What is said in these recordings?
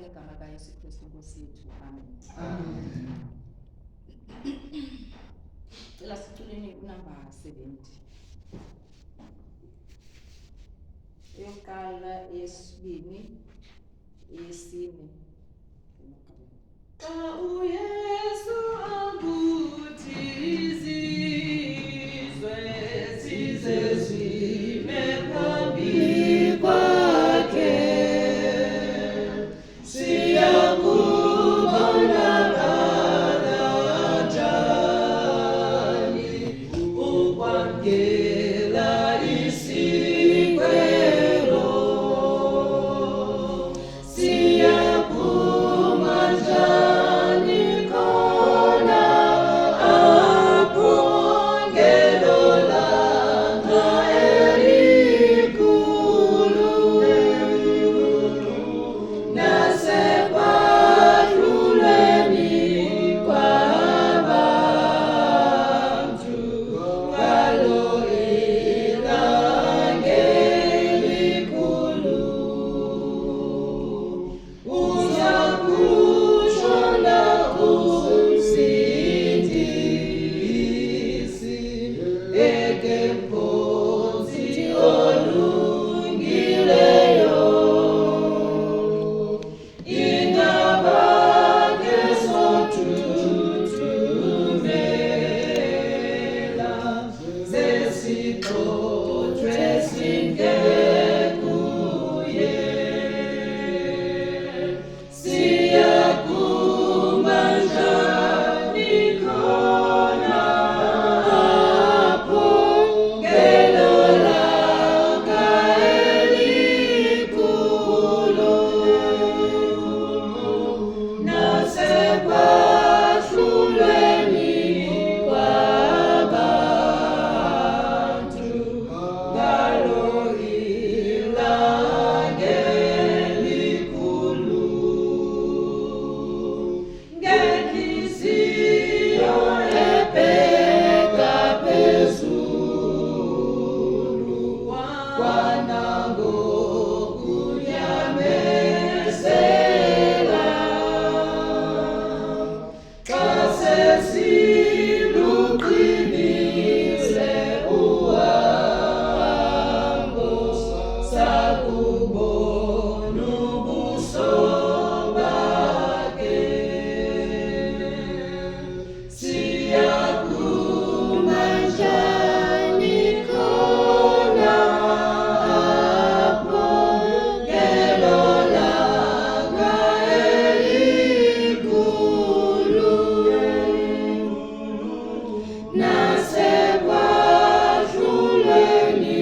ngegama kaYesu Kristu Nkosi yethu. Amen. Amen. Cela siculeni unamba 70. Eyokuqala, eyesibini, eyesine. Xa uYesu akuthi izizwe zize zime phambi kwakhe, siyakubonakala njani ukwamkela isikwelo, siyaphuma njani khona apho ngelo langa elikhulu, nasekwahlulweni kwabantu ngalo ilanga elikhulu. Uza kushona umsindisi ekemkhonzi olungileyo, indaba ke sothuthumela zesixothwe singekuye, siyakuma njani khona apho ngelo langa elikhulu, nasekwahlulweni kwabantu ngalo ilanga elikhulu. Ngenhliziyo ebheka phezulu, kwanangokunyamezela, xa sesiluqinile uhambo, sakubona ubuso bakhe, siyakuma njani khona apho ngelo langa elikhulu, nasekwahlulweni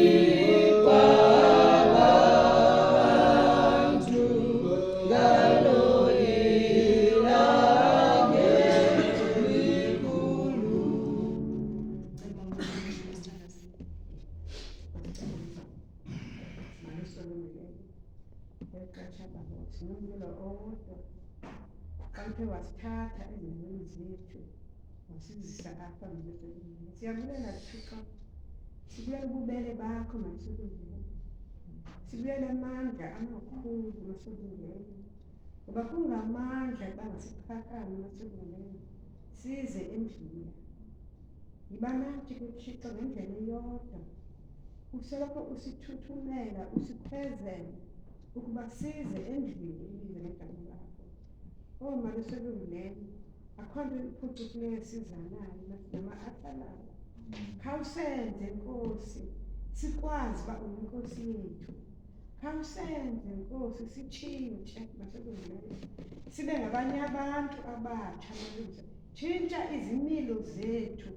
kwabantu ngalo ilanga elikhulu. Nomlilo owodwa kanti wasithatha ezintweni zethu wasizisa apha ngezempilo. Siyabulela Thixo, sibulela ububele bakho masilungele, sibulela amandla amakhulu masilungele, ngoba kungamandla bangasiphakama masilungele size endlini. Yiba nathi ke Thixo ngendlela eyodwa, usoloko usithuthumela usikhwezela ukuba size endlini elize ngegama lakho. Oh maliselungileyo, akho nto iphucukileyo siza nayo nama-ahlalayo. Khawusenze Nkosi sikwazi uba uyinkosi yethu, khawusenze Nkosi sitshintshe maselungileyo, sibe ngabanye abantu abatsha malungileyo. Tshintsha izimilo zethu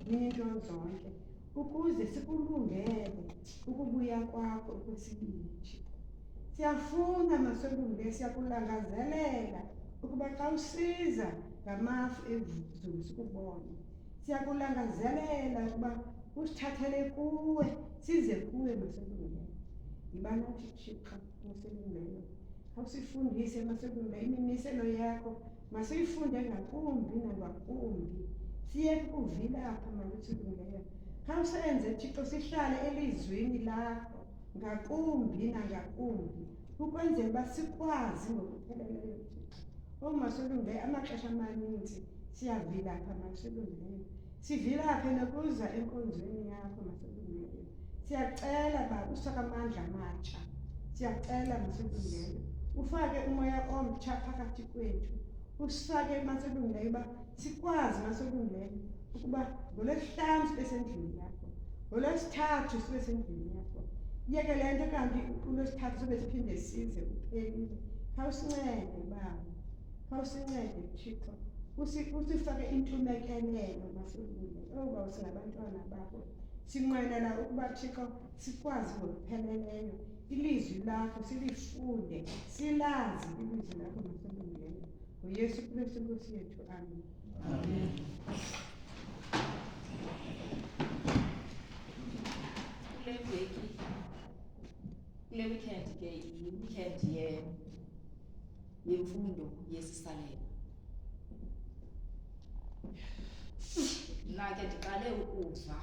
ninto zonke ukuze sikulungele ukubuya kwakho okwesibini. Siyafuna maselungileyo, siyakulangazelela ukuba xa usiza ngamafu ezulu sikubone. Siyakulangazelela ukuba usithathele kuwe size kuwe maselungileyo. Yiba nathi Thixo maselungileyo, khawusifundise maselungileyo imimiselo yakho, masiyifunde ngakumbi nangakumbi, siyeke ukuvilapha maselungileyo. Khawusenze Thixo sihlale elizwini lakho ngakumbi nangakumbi ukwenzela uba sikwazi ngokupheleleyo Thixo. Masilungileyo, amaxesha amaninzi siyavilapha masilungileyo. Sivilaphe nokuza enkonzweni yakho masilungileyo. Siyacela Baba usaka amandla amatsha. Siyacela masilungileyo. Ufake umoya omtsha phakathi kwethu. Usifake masilungileyo uba sikwazi masilungileyo ukuba ngoLwesihlanu sibe sendlini yakho, ngoLwesithathu sibe sendlini yakho. Yeke le nto kanti uLwesithathu sobe siphinde size uphelile. Khawusincede Baba, khawusincede Thixo. Usifake intumekelelo masilungileyo. Baba singabantwana bakho. Sinqwenela ukuba Thixo sikwazi ngokupheleleyo ilizwi lakho, silifunde, silazi ilizwi lakho masilungileyo. NgoYesu Kristu Nkosi yethu, amen. Amen. Kule weekend ke i-weekend yemfundo yesisalela. Mna ke ndiqale ukuva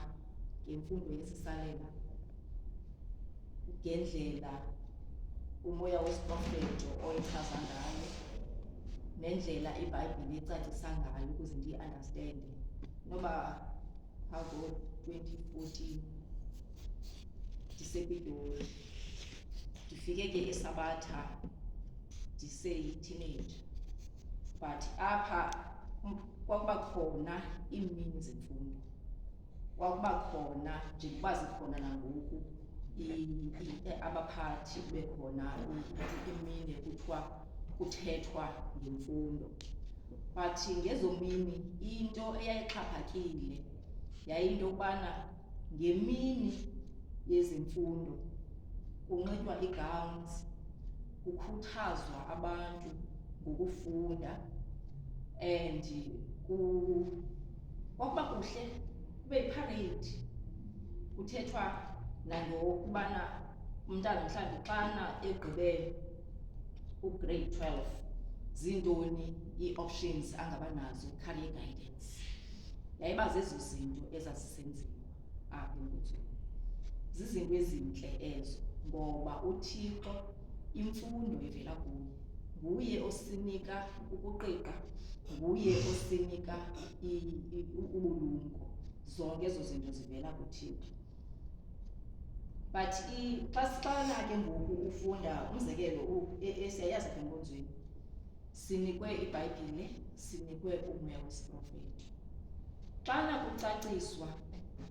ngemfundo yesisalela ngendlela umoya wesiprofeto oyichaza ngayo nendlela iBhayibhile ecacisa ngayo ukuze ndiyi-understande. Noba phago 2014 ndisePitoli, ndifike ke eSabatha ndiseyi-teenage, but apha kwakuba khona iimini zemfundo. Kwakuba khona njengoba zikhona nangoku abaphathi kube khona imini kuthiwa kuthethwa ngemfundo. But ngezo mini into eyayixhaphakile yayinto yokubana ngemini yezemfundo kunxitywa ii-gowns, kukhuthazwa abantu ngokufunda, and kwakuba kuhle kube yiparade, kuthethwa nangokubana umntana mhlawumbi xana egqibe ugrade 12 zintoni ii-options angaba nazo, career guidance. Yayiba zezo zinto ezazisenziwa apha enkonzweni. Zizinto ezintle ezo ngoba uThixo imfundo ivela kuye. Nguye osinika ukuqiqa, nguye osinika ubulumko. Zonke ezo zinto zivela kuThixo. But xana ke ngoku ufunda umzekelo siyayazi apha enkonzweni sinikwe iBhayibhile, sinikwe umoya wesiprofeto. Xana kucaciswa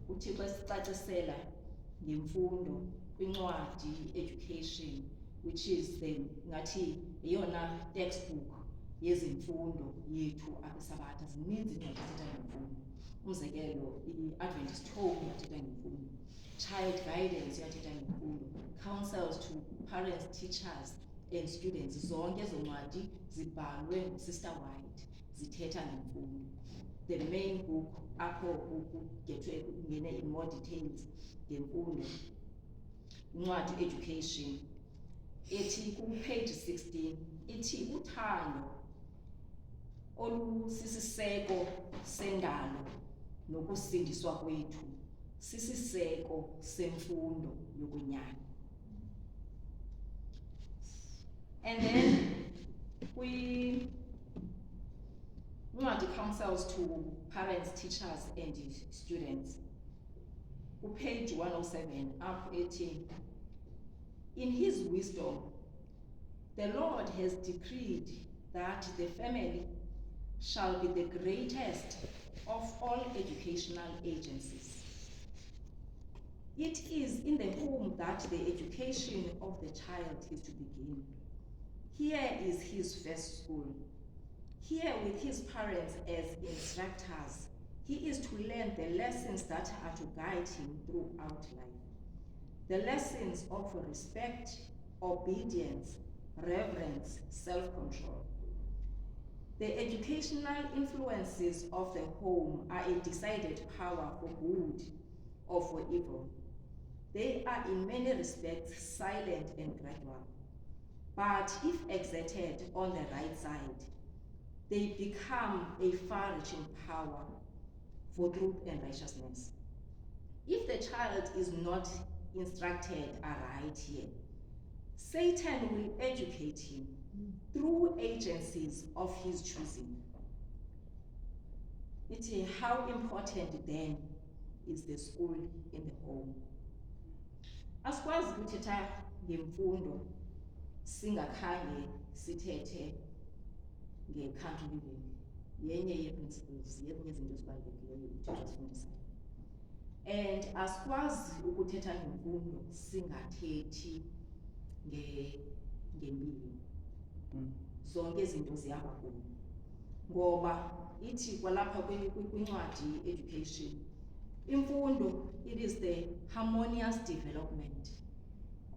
uThixo esicacisela ngemfundo kwincwadi education, which is ngathi yeyona textbook yezemfundo yethu apha eSabatha. Zininzi iincwadi zithetha ngemfundo. Umzekelo i-Adventist Home yathetha ngemfundo, child guidance yathetha ngemfundo, counsels to parents, teachers and students. Zonke ezo ncwadi zibhalwe nguSister White zithetha ngemfundo. The main book apho kungene in more details ngemfundo, incwadi education, ethi ku-page 16 ithi uthando olusisiseko sendalo nokusindiswa kwethu sisiseko semfundo yokwenyani. And then incwadi counsels to parents, teachers and students, page 107 up 18. In his wisdom, the Lord has decreed that the family shall be the greatest of all educational agencies. It is in the home that the education of the child is to begin. Here is his first school. Here with his parents as instructors, he is to learn the lessons that are to guide him throughout life. The lessons of respect, obedience, reverence, self-control. The educational influences of the home are a decided power for good or for evil. They are in many respects silent and gradual, but if exerted on the right side, they become a far-reaching power for truth and righteousness. If the child is not instructed aright here, Satan will educate him through agencies of his choosing. How important then is the school in the home? Asikwazi ukuthetha ngemfundo singakhange sithethe nge-country living. Yenye ye-principles, yenye izinto ezibalulekileyo uThixo asifundisayo. And asikwazi ukuthetha ngemfundo singathethi ngempilo. Zonke izinto zihamba kunye. Ngoba ithi kwalapha kwincwadi education, imfundo, it is the harmonious development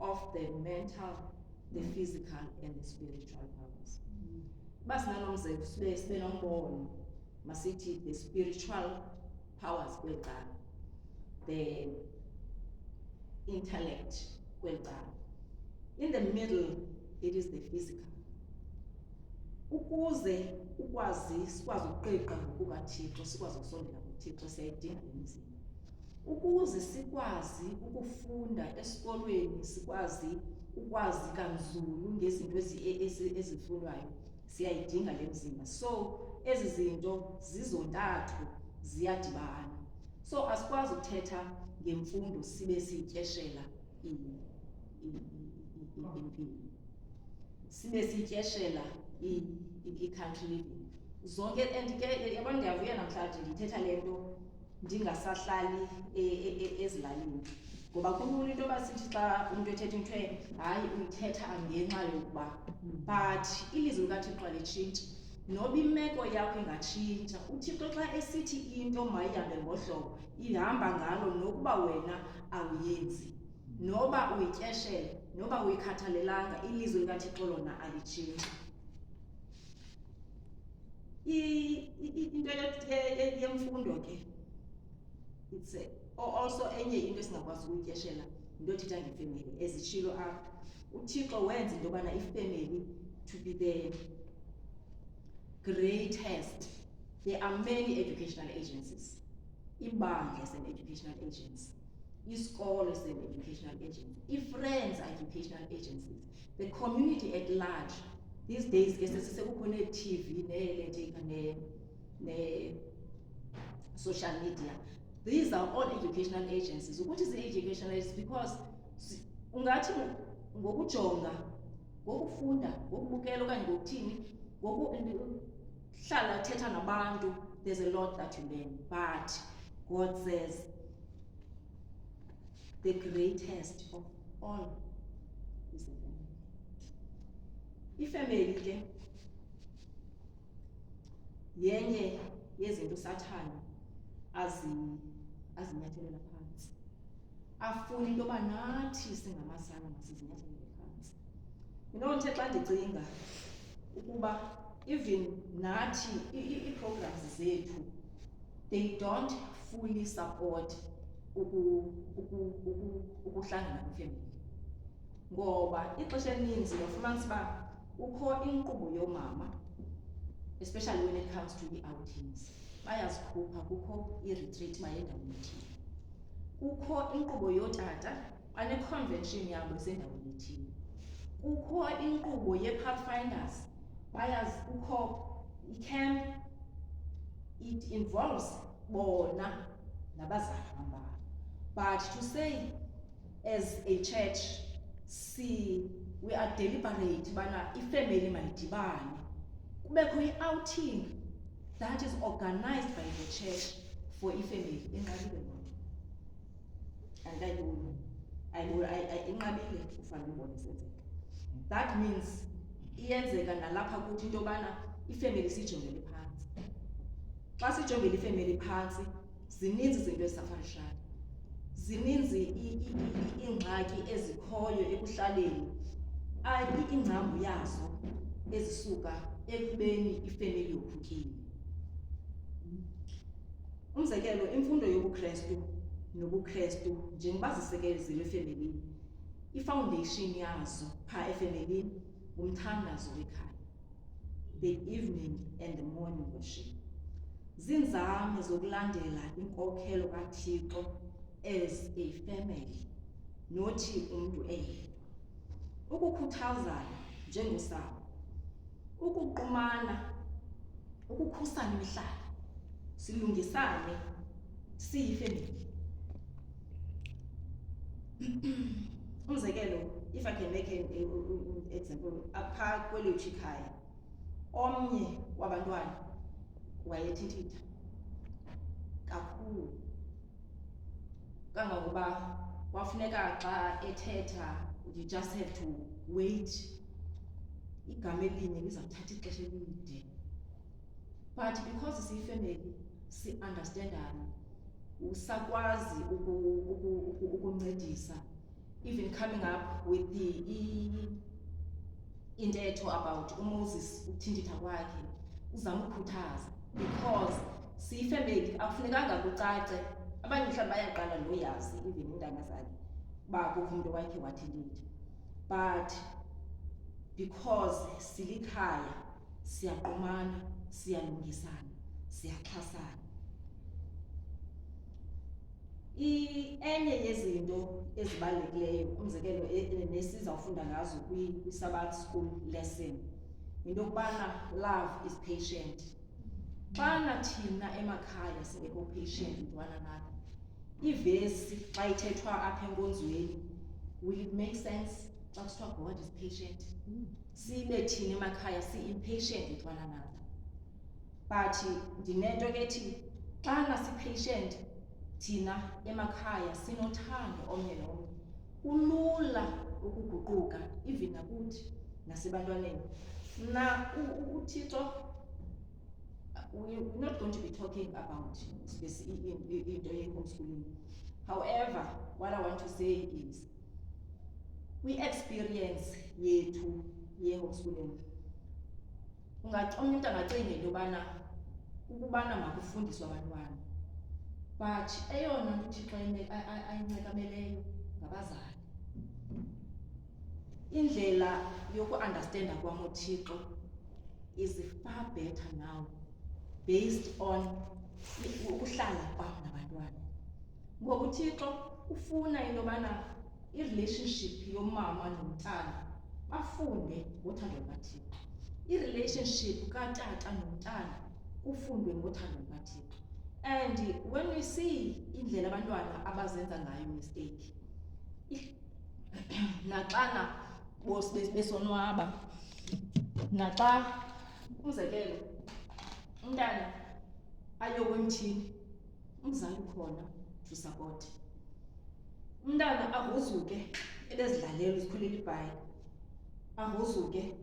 of the mental, the physical and the spiritual powers. Basinanomze sibe nombono masithi the spiritual powers kwecala, the intellect kwecala. In the middle, it is the physical. Ukuze sikwazi ukuqiqa ngokukaThixo, sikwazi ukusondela kuThixo, siyayidinga le mizimba. Ukuze sikwazi ukufunda esikolweni, sikwazi ukwazi kanzulu ngezinto ezifundwayo, siyayidinga le mizimba. So ezi zinto zizontathu ziyadibana. So asikwazi ukuthetha ngemfundo sibe sityeshela impilo, sibe sityeshela i-country living. Zonke, and ke yabona ndiyavuya namhlanje ndithetha le nto ndingasahlali ezilalini. Ngoba kulula into yoba sithi xa umntu ethetha into hayi uyithetha ngenxa yokuba, but ilizwi likaThixo litshintshi. Noba imeko yakho ingatshintsha, uThixo xa esithi into mayihambe ngohlobo, ihamba ngalo nokuba wena awuyenzi. Noba uyityeshele, noba uyikhathalelanga, ilizwi likaThixo lona alitshintshi. Into yemfundo ke, it's also enye into esingakwazi ukuyityeshela, into ethetha ngefemeli. Ezitshilo apha, uThixo wenza into yobana ifemeli to be the greatest. There are many educational agencies. Ibandla is an educational agency. Isikolo is an educational agency. Friends are educational agencies. The community at large. These days, sekukhona TV, social media. These are all educational agencies. What is the educational agency? Because ungathi ngokujonga, ngokufunda, ngokubukela okanye ngokuthini, ngokuhlala thetha nabantu, there's a lot that you learn. But God says the greatest of all is the family. Ifamily ke yenye yezinto uSathane azinyathelela phansi. Afuna into yoba nathi singamasana masizinyathelele phansi. Ndithe xa ndicinga ukuba even nathi i-programs zethu, they don't fully support ukuhlangana kwefemeli. Ngoba ixesha elininzi uyafumanisa uba kukho inkqubo yoomama, especially when it comes to the-outings. Bayazikhupha, kukho i-retreat bayendaweni ethile. Kukho inkqubo yootata, bane-convention yabo esendaweni ethile. Kukho inkqubo ye-Pathfinders, kukho i-camp, it involves bona nabazali bambala. But to say, as a church, we are deliberate bana ifamily mayidibane, kubekho i-outing that is organized by the church for ifamily. Inqabile loo nto, inqabile ufanele ubone isenzeka. That means iyenzeka nalapha kuthi into yobana ifamily siyijongele phansi. Xa sijongele ifamily phansi, zininzi izinto ezisafarishayo, zininzi iingxaki ezikhoyo ekuhlaleni, iingcambu yazo ezisuka ekubeni ifamily yophukile. Umzekelo, imfundo yobuKrestu nobuKrestu njengoba zisekelezilwe efemelini, i-foundation yazo phaa efemelini ngumthandazo wekhaya, the evening and the morning worship. Zinzame zokulandela inkokhelo kaThixo as a family, nothi umuntu eyedwa. ukukhuthazana njengosapho, ukuqumana, ukukhusana imihlaba, silungisane siyifamily. Umzekelo, if I can make an example, apha kwelethu ikhaya, omnye wabantwana wayethithitha kakhulu, kangangoba wafuneka xa ethetha you just have to wait, igama elinye lizawuthatha ixesha elide. But because siyifamily, si-understandana, usakwazi ukuncedisa, even coming up with intetho about uMoses ukuthintitha kwakhe, uzama ukukhuthaza, because siyifamily akufunekanga kucace. Abanye mhlawumbi bayaqala noyazi even iintanga zakhe uba kukho umntu wakhe wathintitha, but because silikhaya siyaqumana, siyalungisana, siyaxhasana. Enye yezinto ezibalulekileyo, umzekelo nesizawufunda ngazo kwi-Sabbath school lesson, yinto yokubana love is patient. Xana thina emakhaya singekho patient with one another, ivesi xa ithethwa apha enkonzweni, will it make sense xa kusithiwa God is patient? Sibe thina emakhaya si-impatient with one another. But ndinento ke ethi xana si-patient thina emakhaya, sinothando omnye nomnye, kulula ukuguquka even nakuthi nasebantwaneni. Na uThixo, we're not going to be talking about into ye-homeschooling. However, what I want to say is, we experience yethu ye-homeschooling. Omnye umntu angacinga into yobana ukubana makufundiswe abantwana, but eyona nto uThixo ayincekameleyo ngabazali. Indlela yoku-understanda kwam uThixo is far better now, based on ukuhlala kwam nabantwana. Ngoba uThixo ufuna into yobana i-relationship yomama nomntana bafunde ngothando lukaThixo. I-relationship katata nomntana ufundwe ngothando lukaThixo. And when we see indlela abantwana abazenza ngayo mistake, naxana besonwaba, naxa umzekelo umntana ayokwemthini, umzali ukhona to support. Umntana avuzuke ebezidlalela uzikhulela ibhayi, avuzuke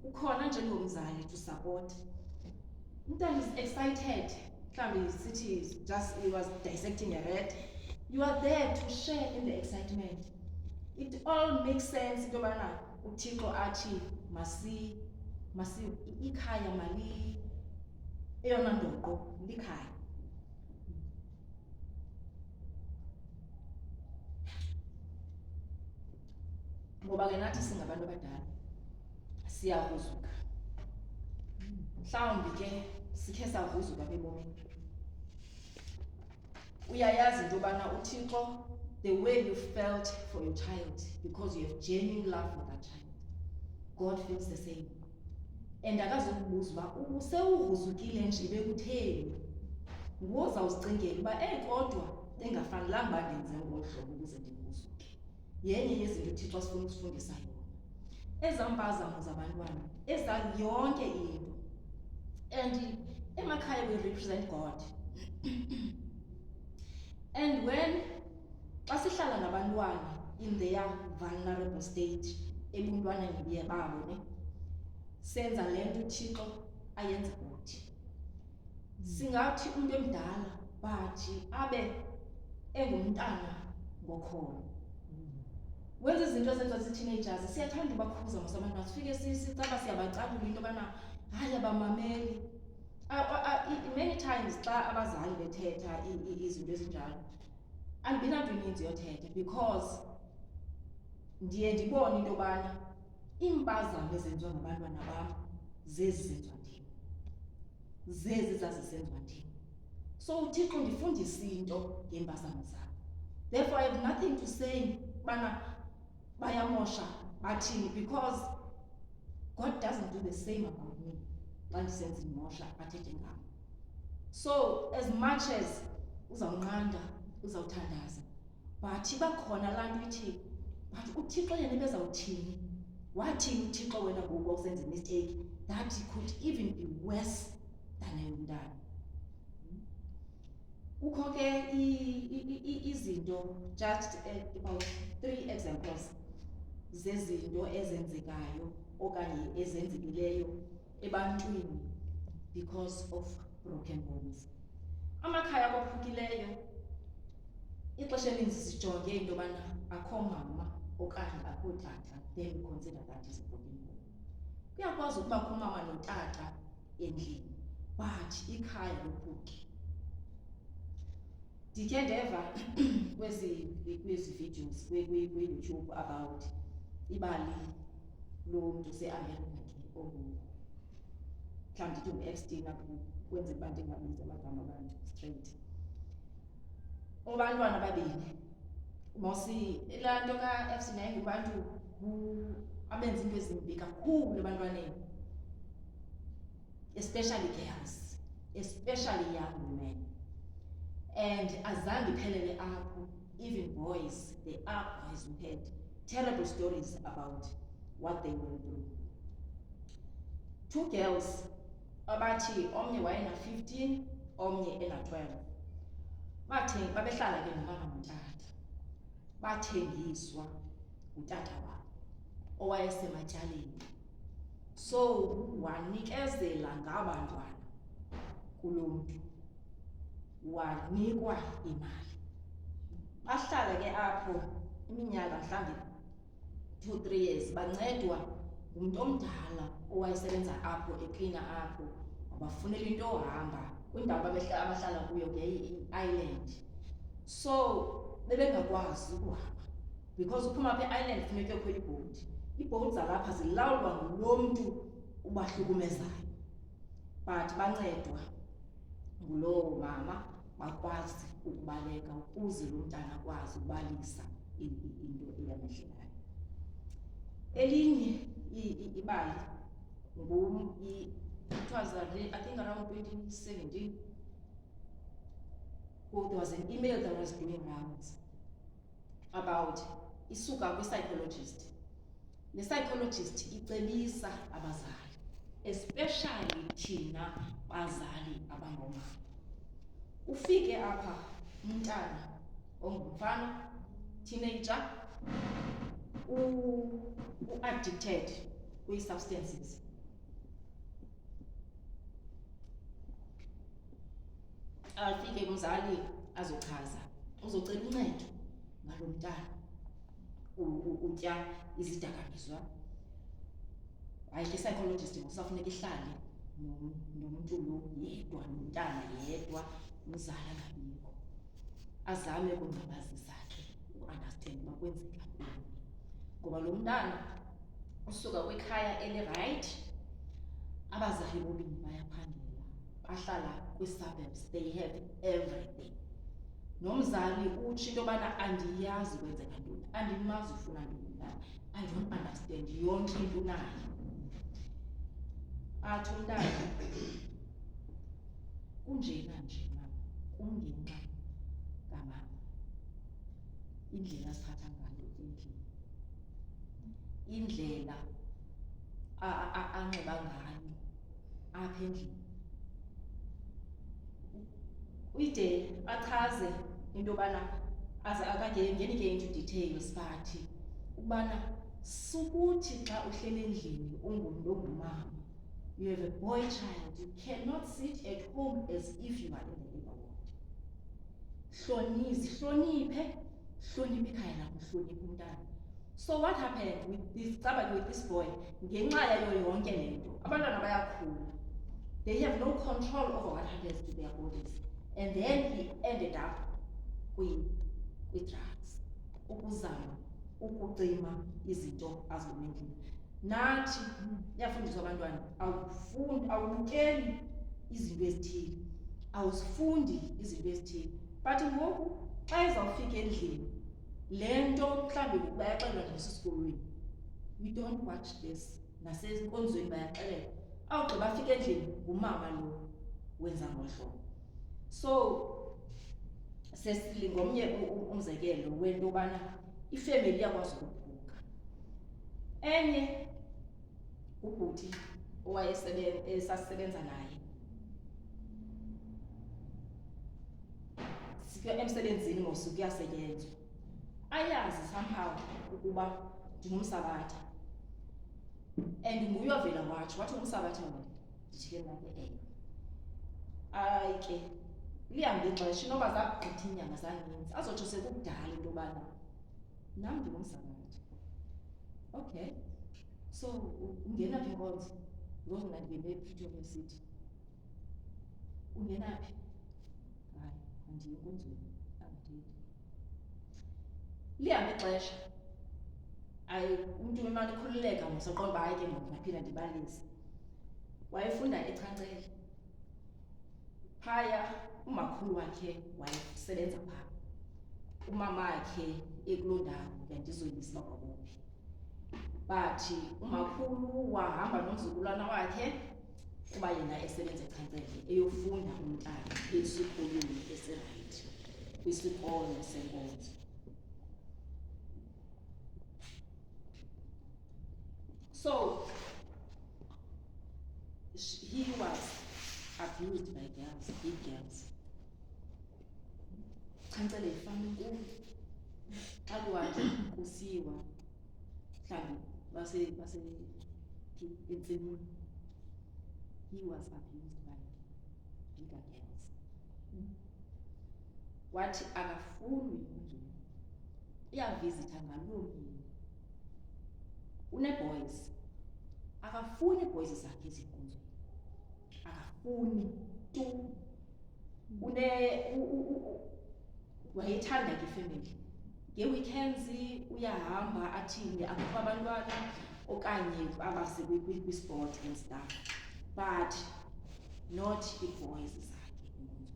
ukhona njengomzali to support. Umntana is excited, mhlawumbi sithi just he was dissecting a rat, you are there to share in the excitement. It all makes sense into yobana uThixo athi ikhaya mali eyona ndoqo likhaya. Ngoba ke nathi singabantu abadala siyavuzuka, mhlawumbi ke sikhe savuzuka ebomini. Uyayazi into yobana uThixo, the way you felt for your child, because you have genuine love for that child, God feels the same. And akazukubuza uba usewuvuzukile nje bekutheni, ngozawuzicingela uba kodwa engafanelanga uba ndenze ngolu hlobo ukuze ndivuzuke. Yenye yezinto uThixo asifuna ukusifundisa yona, ezaa mpazamo zabantwana, ezaa yonke into. And emakhaya we represent God. And when xa sihlala nabantwana in their vulnerable state, ebuntwaneni babo ne, senza le nto uThixo ayenza kuthi. Singathi umntu emdala but abe engumntana ngokhono. Wenza izinto ezenziwa zii-teenagers, siyathanda ubakhuza mos abantwana, sifike sicaba siyabacabula into yobana hayi abamameli. Many times xa abazali bethetha izinto ezinjalo, andibinanto ininzi yothetha, because ndiye ndibone into yobana iimpazamo ezenziwa ngabantwana bam zezi zenziwa ndim, zezi zazisenziwa ndim. So uThixo ndifundisa into ngeempazamo zabo. Therefore I have nothing to say bana bayamosha bathini, because God doesn't do the same about me xa ndisenza imosha athethe ngam. So as much as uzawunqanda uzawuthandaza, but iba khona laa nto ithi, but uThixo yena ebezawuthini, wathini uThixo wena ngoku usenza imistake that it could even be worse than eyomntana. Kukho ke izinto, just about 3 examples zezinto ezenzekayo okanye ezenzekileyo ebantwini because of broken homes. Amakhaya abaphukileyo, ixesha elinzi sijonge into yobana akho mama okanye akho tata, then we consider that as a broken home. Kuyakwazi ukubakho umama notata endlini, but ikhaya lophuki. Ndikhe ndeva kwezi videos kwi-YouTube about ibali lomntu se-America ke mhlawumbi ndithi ngu-Epstein, kwenzeka uba ndingabizi amagama abantu straight. Abantwana babini, mosi laa nto ka-Epstein yayingubantu abenza into ezimbi kakhulu ebantwaneni, especially girls, especially young women. And azange iphelele apho, even boys, there are boys who had terrible stories about what they went through. 2 girls, abathi omnye wayena-15, omnye ena-12. Babehlala ke nomama notata, bathengiswa ngutata wabo owayesematyaleni. So wanikezela ngabantwana kulo mntu, wanikwa imali. Bahlala ke apho iminyaka mhlawumbi 2-3 years, bancedwa ngumntu omdala owayesebenza apho eklina apho, wabafunela into ohamba kwindawo abahlala kuyo ke i-island. So bebengakwazi ukuhamba because uphuma apha e-island funeka uyokhwela ibhoti. Iibhoti zalapha zilawulwa ngulo mntu ubahlukumezayo, but bancedwa ngulowo mama bakwazi ukubaleka ukuze lo mntana akwazi ukubalisa into eyamehlelayo. Elinye ibali it was I think around 2017, there was an email that was doing rounds about isuka kwi-psychologist. Le psychologist icebisa abazali, especially thina bazali abangomama. Ufike apha umntana ongumfana, teenager, u-addicted kwi-substances. Afike umzali azochaza, uzocela uncedo ngalo mntana utya izidakamizwa. Hayi ke psychologist ngokusafuneka ihlale nomuntu lo yedwa, nomntana yedwa, umzali angabikho, azame ukungcabazisa ke uunderstand uba kwenzeka ntoni. Ngoba lo mntana usuka kwikhaya eli-right, abazali bobini bayaphangela, bahlala kwi-suburbs, they have everything. Nomzali utsho into yobana andiyazi kwenzeka ntoni, andimazi ufuna ntoni na, I don't understand, yonke into unayo. Athi umntana, kunjena nje mama, kungenxa kamama, indlela asiphatha ngayo endlini, indlela anxiba ngayo apha endlini. Uide achaze into yobana akangeni ke into details, but ukubana sukuthi xa uhleli endlini ungumntu ongumama, you have a boy child, you cannot sit at home as if you are in the neighborhood. Hloniphe ikhaya lakho, hloniphe umntana. So what happened with this boy, ngenxa yayo yonke le nto, abantwana bayakhula, they have no control over what happens to their bodies, and then he ended up with-drugs, ukuzama ukucima izinto azibona endlini. Nathi iyafundiswa abantwana, awubukeli izinto ezithile, awuzifundi izinto ezithile, but ngoku xa ezawufika endlini, le nto mhlawumbi bayaxelelwa nasesikolweni, we don't watch this. Nasezinkonzweni bayaxelela. Awugqiba afike endlini ngumama lo wenza ngohlobo. So sesilingomnye umzekelo wento obana ifamily iyakwazi ukuphuka. Enye ubhuti esasisebenza naye. Sike emsebenzini ngosuku kuyasetyenzwa. Ayazi somehow ukuba ndingumsabatha. And nguye ovela watsho wathi umsabatha wena. Ndithi ke mna hayi ke lihambe ixesha inoba zakugqitha iinyanga zaninzi azotsho sekukudala into yobana nam ndingumsabatha. Okay, so ungena phi inkonzo? Because mna ndibembe ePretoria City. Ungena phi? Hayi, andiyi enkonzweni, andithethi. Lihambe ixesha. Umntu wemali ukhululeka ngosoqondo uba hayi ke ngoku ndingaphinda ndibalise. Wayefunda eChancele. Phaya umakhulu wakhe wayesebenza phaa. Umama wakhe ekuloo ndawo bendizoyibisa kwabophi. But umakhulu wahamba nomzukulwana wakhe kuba yena esebenza eChancele eyofunda umntana esikolweni esirayithi kwisikolo senkonzo. So he was abused by girls, big girls. Chancele ifana enkulu. Xa kuhanjwa kusiwa mhlawumbi base entsimini. He was abused by bigger girls. Wathi akafuni enkonzweni. Iyavizitha ngaloo mini. Une-boys. Akafuni boys zakhe ezinkonzweni. Akafuni tu. Wayethanda ke ifamily. Nge-weekends uyahamba athini akhupha abantwana okanye abase kwi-sport and stuff. But not i-boys zakhe enkonzweni.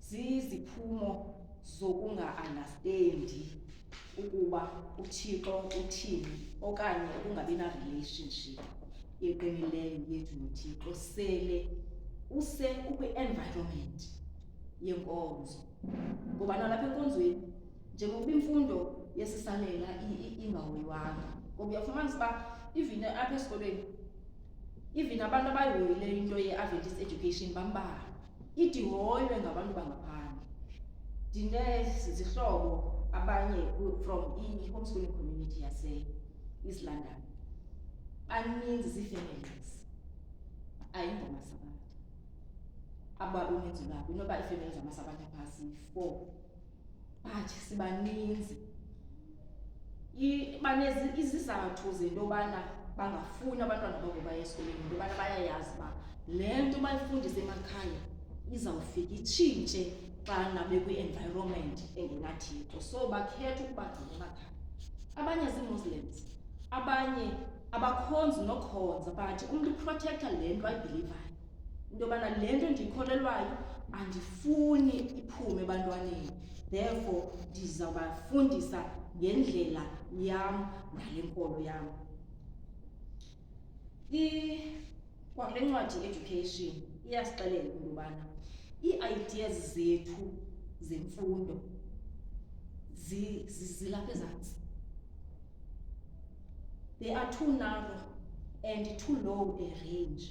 Ziziphumo zokunga-understandi ukuba uThixo uthini okanye ukungabi na relationship eqinileyo yethu noThixo sele ukwi-environment yenkonzo. Ngoba nalapha enkonzweni njengokuba imfundo yesisalela ingahoywanga. Ngoba uyafumanisa uba even apha esikolweni even abantu abayihoyileyo into ye-Adventist education bambalwa. Ithi hoywe ngabantu bangaphandle. Ndinezihlobo abanye from i-homeschooling community yase-East London. Baninzi zii-families ayingomasabatha aba uninzi lwabo inoba ii-families zamasabatha phasi 4 but sibaninzi. Banezi izizathu zento yobana bangafuni abantwana babo baye esikolweni into yobana bayayazi uba le nto bayifundisa emakhaya izawufika itshintshe xana bekwi-environment engenaThixo. So bakhetha ukubagcina emakhaya. Abanye zii-Muslims, abanye abakhonzi nokhonza but umntu uprotecta le nto ayibhilivayo. Into yobana le nto ndiyikholelwayo andifuni iphume ebantwaneni. Therefore ndizawubafundisa ngendlela yam nale nkolo yam. Kwale ncwadi i-education iyasixelela into yobana ii-ideas zethu zemfundo zilapha ezantsi. They are too narrow and too low a range.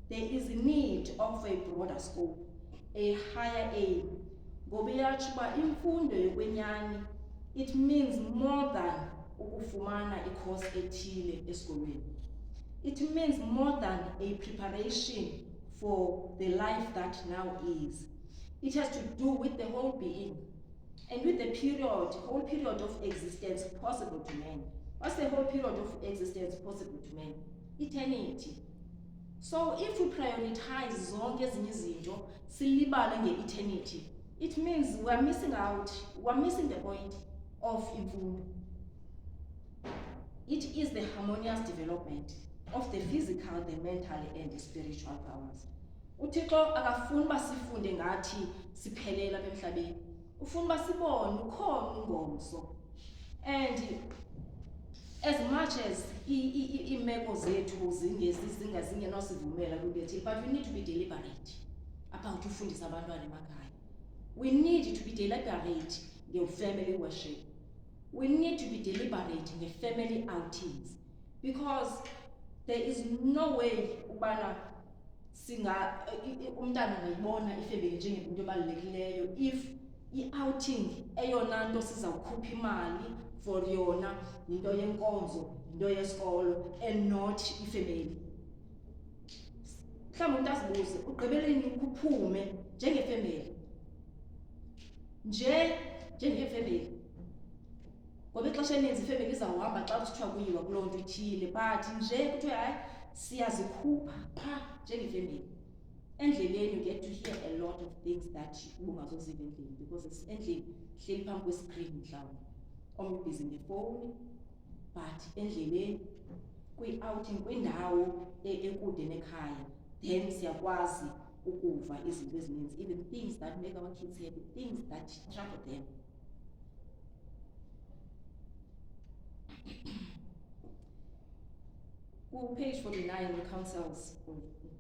There is a need of a broader scope, a higher aim. Ngoba iyatsho uba imfundo yokwenyani it means more than ukufumana i-course ethile esikolweni. It means more than a preparation for the life that now is. It has to do with the whole being and with the whole period of existence possible to man. What's the whole period of existence possible to man? Eternity. So if we prioritize zonke ezinye izinto silibale nge-eternity, it means we're missing out, we're missing the point of imfundo. It is the harmonious development of the physical, the mental and the spiritual powers. uThixo akafuni uba sifunde ngathi siphelela apha emhlabeni. ufuna uba sibone ukhona ungomso. And as much as iimeko zethu zingenasivumela kube, but we need to be deliberate about ufundisa abantwana emakhaya. We need to be deliberate nge-family worship. We need to be deliberate nge-family outings, because there is no way ubana umntana angayibona ifamily njengento ebalulekileyo if i-outing eyona nto sizawukhupha imali for yona yinto yenkonzo, yinto yesikolo, and not ifamily. Mhlawumbi umuntu azibuze, ugqibeleni kuphume njengefamily, njengefamily. Ngoba ixesha elinzi ifamily izawuhamba xa kusithiwa kuyiwa kuloo nto ithile, but nje kuthiwe hayi siyazikhupha phaa njengefamily. Endleleni you get to hear a lot of things that ubungazoziva endlini, because it's endlini hleli phambi kwescreen mhlawumbi, omnye ubhizi ngefowuni, but endleleni kwi-outing kwindawo ekude nekhaya, then siyakwazi ukuva izinto ezininzi, even things that make our kids happy, things that trouble them. Page 49 counsels for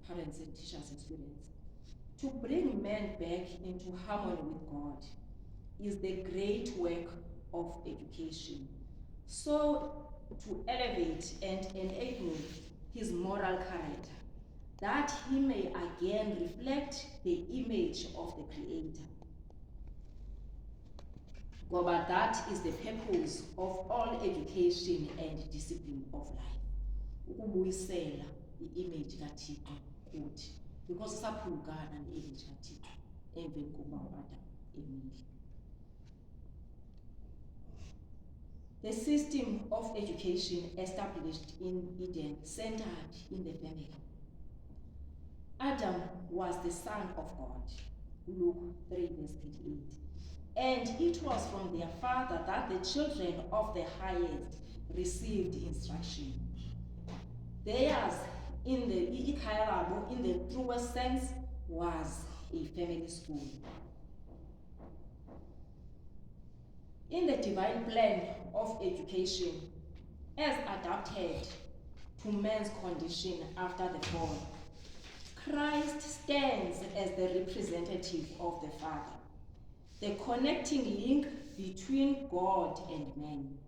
parents and teachers and students. To bring men back into harmony with God is the great work of education. So to elevate and enable his moral character, that he may again reflect the image of the Creator. But that is the purpose of all education and discipline of life. Ukubuyisela i-image kaThixo kuthi, because saphulukana ne-image kaThixo emveni kokuba uAdam emile. The system of education established in Eden centered in the family. Adam was the son of God, Luke 3 verse 38. And it was from their father that the children of the highest received instruction. Theirs, in the truest sense, was a family school. In the divine plan of education, as adapted to man's condition after the fall, Christ stands as the representative of the Father, the connecting link between God and man.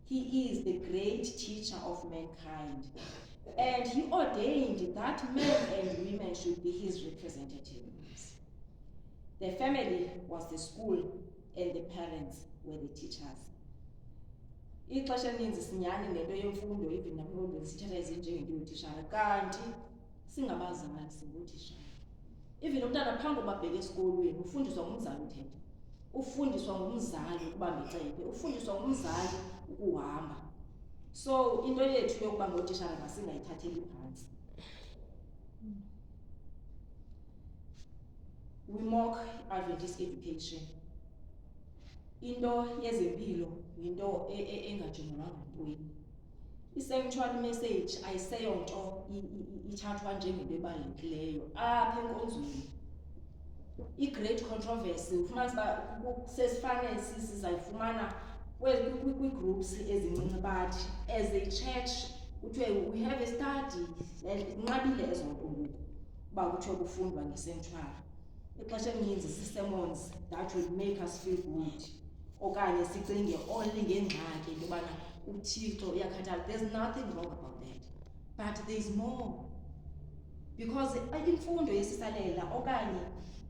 He is the great teacher of mankind, and he ordained that men and women should be his representatives. The family was the school, and the parents were the teachers. Ixesha elininzi sinyani ngento yemfundo, even namhlanje sithatha izinto njengento yotishara, kanti singabazali singotishara. Even umntana phambi kokuba abheke esikolweni ufundiswa ngumzali uthetha, ufundiswa ngumzali ukubamba icebe, ufundiswa ngumzali ukuhamba. So into yethu yokuba ngotishara masingayithatheli phantsi. We mock Adventist education. Into yezempilo yinto engajongelwanga ntweni. I-sanctuary message ayiseyonto ithathwa njengento ebalulekileyo apha enkonzweni. I-great controversy ufumanisa uba sesifane sizayifumana kwi-groups ezincinci, but as a church kuthiwe we have a study, and inqabile ezo nto ngoku uba kuthiwe kufundwa nge-sanctuary. Ixesha elininzi si-sermons that will make us feel good, okanye sicinge only ngengxaki into yobana uThixo uyakhathala. There's nothing wrong about that, but there is more, because imfundo yesisalela okanye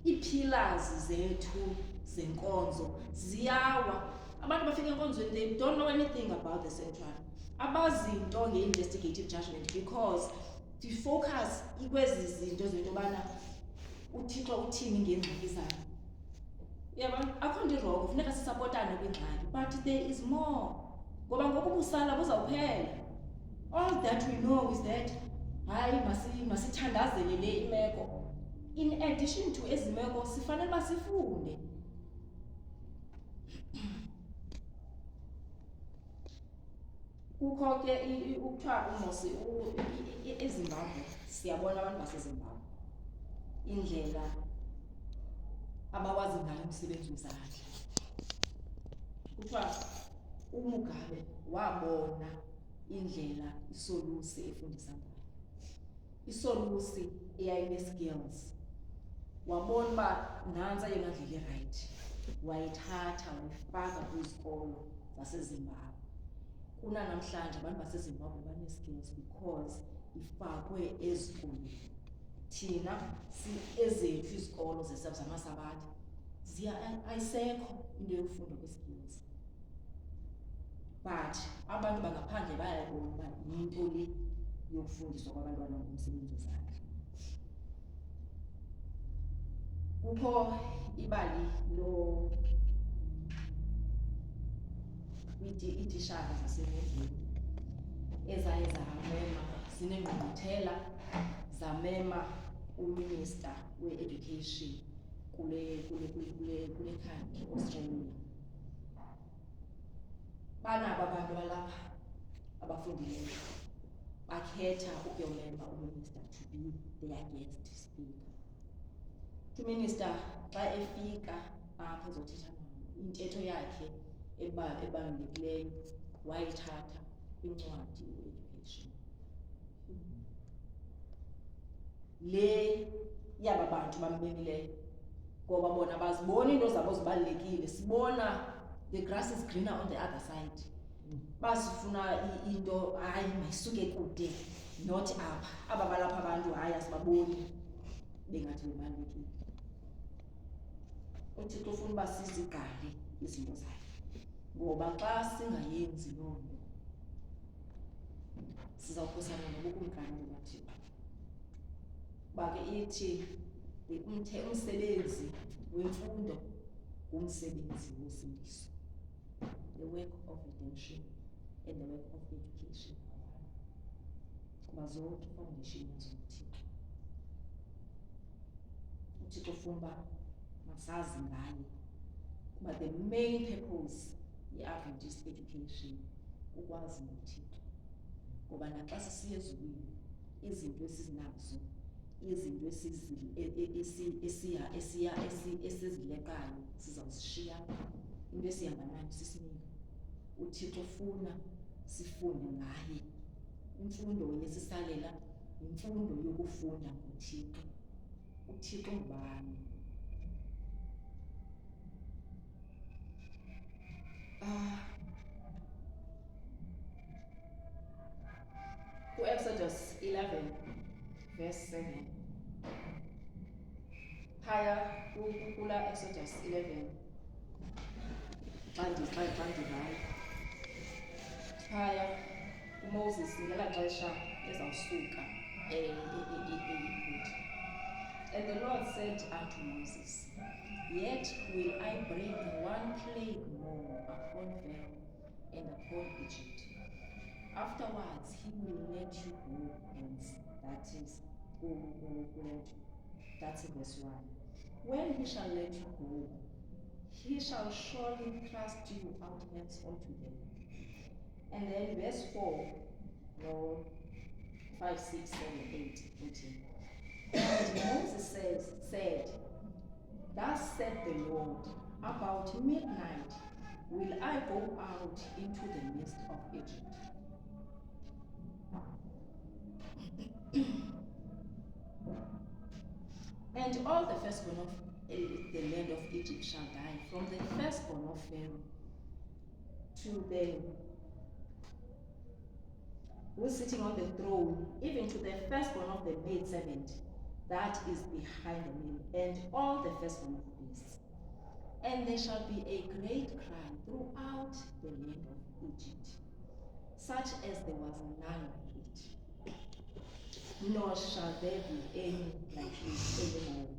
ii-pillars zethu zenkonzo ziyawa. Abantu bafika enkonzweni, they don't know anything about the sanctuary, abazi into nge-investigative judgment, because the focus ikwezi zinto zento yobana uThixo uthini ngeengxaki zabo. Yabona, akho nto irongo, kufuneka sisapotane kwingxaki, but there is more, ngoba ngoku ubusala buzawuphela. All that we know is that hayi masithandazele le imeko. In addition to ezi meko sifanele uba sifunde. Kukho ke ukuthiwa uMosi eZimbabwe, siyabona abantu baseZimbabwe indlela abawazi ngayo umsebenzi wezandla. kuthiwa uMugabe wabona indlela iSolusi efundisa ngayo. iSolusi eyayine-skills, wabona uba nantsi eyona ndlela irayithi, wayithatha wayifaka kwizikolo zaseZimbabwe. Kunanamhlanje abantu baseZimbabwe banee-skills because ifakwe ezikolweni. Thina ezethu izikolo zamasabatha ayisekho into yokufunda kwe-skills, but abantu bangaphandle bayayibona uba yinto le yokufundiswa kwabantwana ngomsebenzi wezandla. Kukho ibali iitishara zasemedleni ezaye zamema, zinengqungquthela zamema uMinister we-Education kule country, Australia. Banabo abantu balapha abafundileyo bakhetha ukuyomema uMinister to be their guest speaker. UMinister xa efika apha ezothetha nabo, intetho yakhe ebalulekileyo wayithatha kwincwadi ye-Education. Le yaba bantu bambemileyo, ngoba bona bazibona into zabo zibalulekile. Sibona the grass is greener on the other side. Basifuna into hayi mayisuke kude, not apha. Aba balapha abantu hayi asibaboni bengathi bebalulekile. uThixo ufuna uba sizigale izinto zakhe, ngoba xa singayenzi loo nto sizawukhusana nobukumkani bukaThixo. Kuba ke ithi umsebenzi wemfundo ngumsebenzi wosindiso, the work of redemption and the work of education. Kuba zonke ifoundation zoThixo, uThixo ufuna uba masazi ngaye. Kuba the main purpose ye-Adventist education kukwazi ngoThixo, ngoba naxa sisiya ezulwini izinto esizinazo, izinto esizileqayo sizawuzishiya. Into esihamba nayo sisinika. uThixo ufuna sifunde ngaye. Imfundo yesisalela yimfundo yokufunda ngoThixo. uThixo ngubani? Exodus 11 verse 7. Phaya kula Exodus 11 xa ndibhala phaya uMoses ngelaa xesha ezawusuka eGibhithe. And the Lord said unto Moses, Yet will I bring one plague more upon Pharaoh and upon Egypt. Afterwards he will let you go hence. That's in verse 1. When he shall let you go, he shall surely thrust you out hence altogether. And then verse 4, no, 5, 6, 7, 8, 14. And Moses said, Thus said the Lord, about midnight will I go out into the midst of Egypt. And all the firstborn of the land of Egypt shall die, from the firstborn of Pharaoh to the who is sitting on the throne, even to the firstborn of the maidservant that is behind the mill, and all the firstborn of the beasts. And there shall be a great cry throughout the land of Egypt, such as there was none like it, nor shall there be any like it anymore.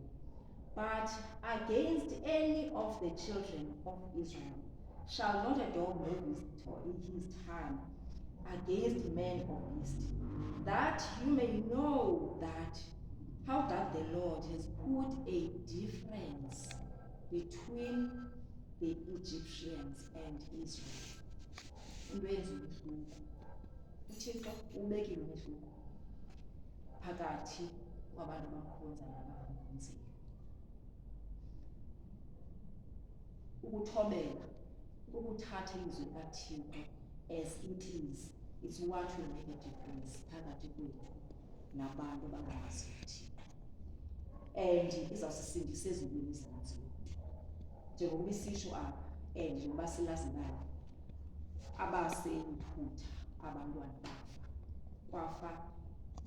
But against any of the children of Israel shall not a dog know his tongue against man or beast, that you may know that how that the Lord has put a difference between the Egyptians and Israel. Ubenza umehluko. uThixo ubekile umehluko phakathi kwabantu abakhonza nabangakhonziyo. Ukuthobela ukuthatha ilizwi likaThixo as it is, it's what will make a difference phakathi kwethu nabantu abangamazi uThixo. And izawusisindisa ezulwini ezinzulu. Njengoba isisho apha, and njengoba silazibayo, abaseyiphutha abantwana kwafa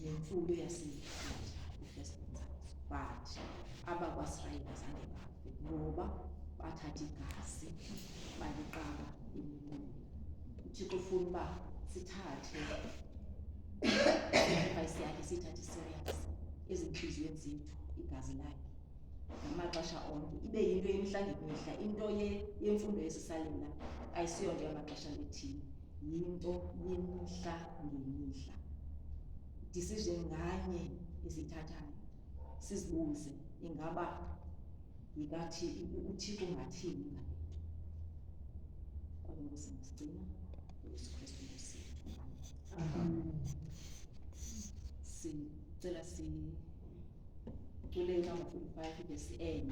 nemfuyo yaseyiphutha uFestinzansi, but abakwaSirayeli azange bafe ngoba bathatha igazi baliqaba imililo. uThixo ufuna uba sithathe i-sacrifice yakhe, siyithathe serious ezinhliziyweni zethu, igazi lakhe ngamaxesha onke, ibe yinto yemihla ngemihla. Into yemfundo yesisalela ayisiyonto yamaxesha lethini, yinto yemihla ngemihla. Decision nganye esiyithathayo sizibuze, ingaba uThixo ungathini ngale nto? Kodwa Nkosi masigcina uYesu Kristu Nkosi. Sicela sicule number 45 verse 1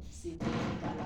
sithi qala